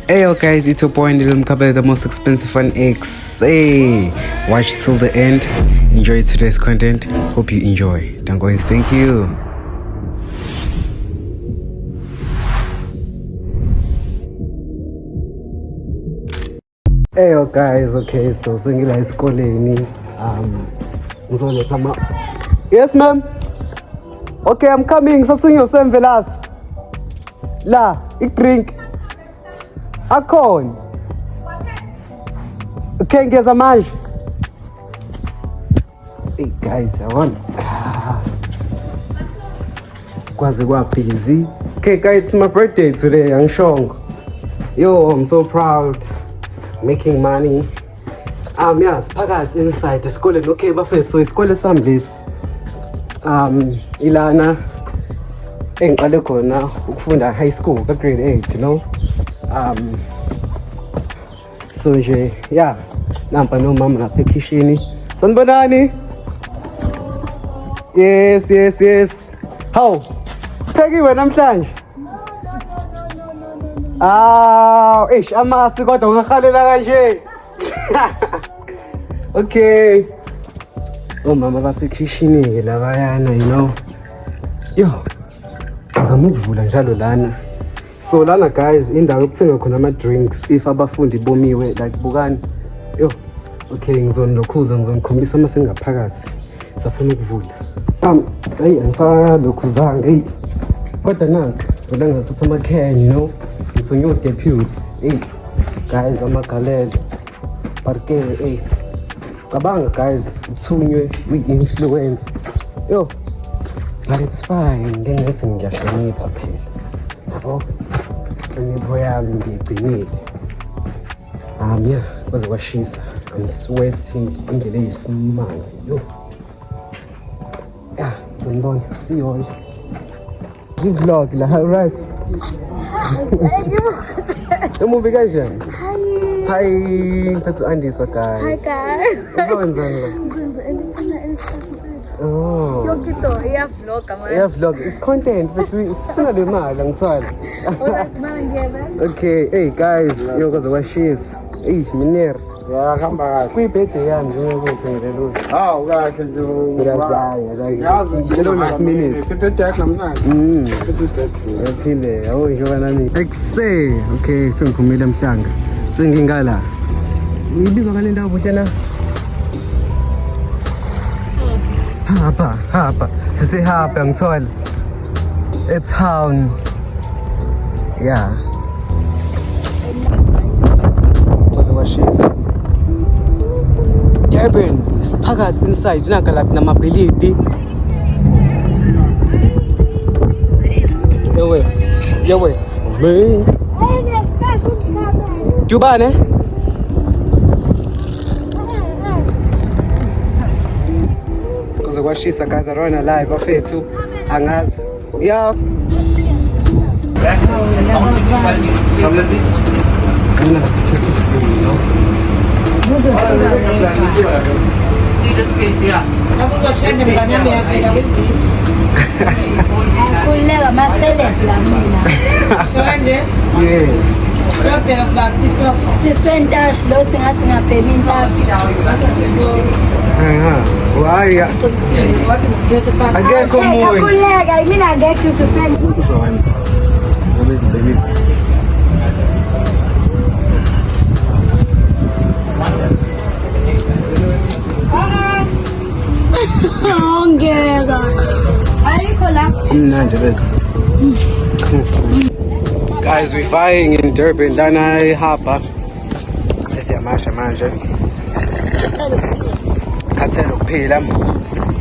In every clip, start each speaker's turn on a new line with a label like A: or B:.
A: Hey yo guys, it's your boy Nilum Kabe, the most expensive on X. Hey, watch till the end. Enjoy today's content. Hope you enjoy. Guys, thank you. Hey yo guys, okay, so singila esikoleni. Ngizoletha ama. Yes ma'am. Okay, I'm coming. Sasinyo semvelas. La, drink. Akhona. Okay, ngeza manje. Hey guys, yabona. Kwaze kwa busy. Okay guys, it's my birthday today, angishongo. Yo, I'm so proud. Making money. Yeah, siphakathi inside esikoleni. Okay, bafethu, so isikole sami lesi. Ilana engiqale khona ukufunda high school ka grade 8, you know. So nje yeah, nampa nomama lapha ekitchen. Sanibonani? Yes. How? Phekiwe namhlanje? Amasi kodwa ungahalela kanje. Okay. Mama basekitchen ke labayana, you know. Yo. Ngizama ukuvula njalo lana. So lana guys, indawo yokuthenga khona ama drinks if abafundi bomiwe like bukani. Yo. Okay, ngizonukhombisa mase ngaphakathi. Safuna ukuvula. Hey, angisalokhuzanga hey. Kodwa nanka, ngoba ngathatha ama can, you know. Ngizonyo deputies. Hey. Guys, amagalelo. Parke hey. Cabanga guys, uthunywe we-influence. Yo. But it's fine. Ngengathi ngiyashonipha phela. Yabo. Inhlonipho yami ngiyigcinile. Yeah, kwaze kwashisa. I'm sweating indlela eyisimanga. Yo. Yeah, ngizonibona. See you all. Vlog la, right? Umubi kanjani? Hi, ngiphethe u-Andisa guys.
B: Hi guys.
A: Ukwenzani la? Oh.
B: Yokito, iyavlog manje.
A: Iyavlog. It's content, but sifuna le mali angithwali.
B: Alright, manje.
A: Okay, hey guys, yo kwaze kwashisa. Hey, minere.
C: Ya khamba kahle.
A: Kuyibhede yami ngizongithengele luzo.
C: Hawu kahle nje.
A: Yazi ngicela last minute.
C: Sibhede yakho namnandi.
A: Yaphinde, yabo njengoba nami. Okay, sengiphumile emhlanga. Sengingala. Ngibizwa ngale ndawo buhle na. Hapa. Sisihapa ngithola. Town. Yeah. Kwaze kwashisa. Durban, siphakathi inside naka like namabhilidi. Yewe. Man. Jubane? Kwaze kwashisa guys, arona live bafethu angazi. Yeah.
D: See the space here.
B: Kulela masele
A: Yes.
B: siswe ntashi lo singathi ngabhemi intashi.
A: Why? Akekho umoya.
B: Kuleka mina ngekho siswe.
A: Uzwana. Always baby.
B: Ongeka. Ayikho la.
A: Mnandi bese. Guys, we're flying in Durban lana ihaba. Esiyamasha manje. Khathele ukuphila.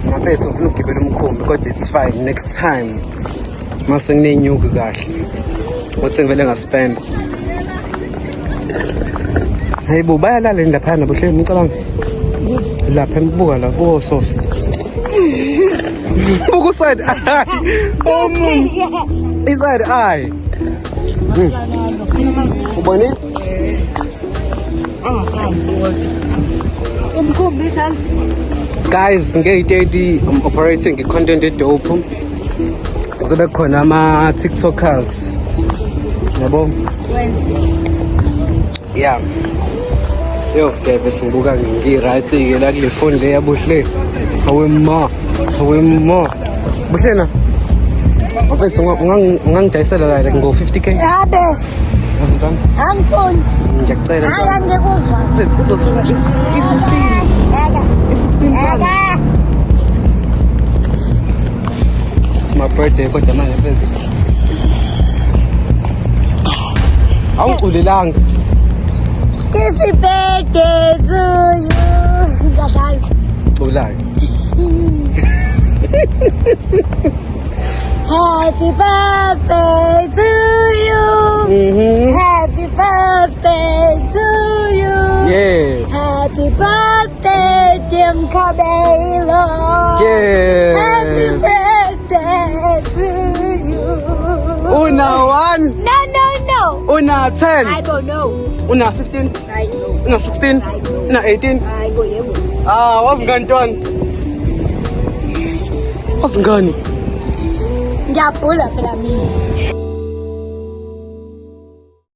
A: Mafethu ufuna ukugibela umkhumbi kodwa it's fine next time. Mase nginenyuka kahle. Uthi ngivele ngaspend. Hey bo bayalala lapha nabuhle ngicabanga. Lapha embuka la ko Sophie. Buku side eye. Inside eye. Ubone?
B: Umkhumbi thansi.
A: Guys, nge-30 I'm operating content edope. Kuzobe khona ama TikTokers. Yabo? Yeah. Yo, David, ngibuka ngi-right-ke la kule phone le yabuhle. Hawe ma. Buhlena. Mfethu ungangidayisela la ngo-50k.
B: Yabe,
A: Azimntwana.
B: angifuni.
A: Ngiyacela.
B: Hayi angikuzwa.
A: Mfethu uzothola i-16.
B: Yaka.
A: I-16 rand.
B: Yaka.
A: It's my birthday kodwa manje mfethu. Awuculelanga.
B: Happy birthday to you. Ngiyadlala.
A: Culayo.
B: Happy birthday to you. Happy birthday to you.
A: Yes.
B: Happy birthday, dear Cabello. Happy
A: Yes.
B: birthday to you.
A: Una 1.
B: No.
A: Una 10.
B: I don't know.
A: Una 15.
B: I know.
A: Una 16.
B: I know.
A: Una 18.
B: I go yebo.
A: Wasingani ntwana? Wasingani?
B: Ngiyabhula phela mina.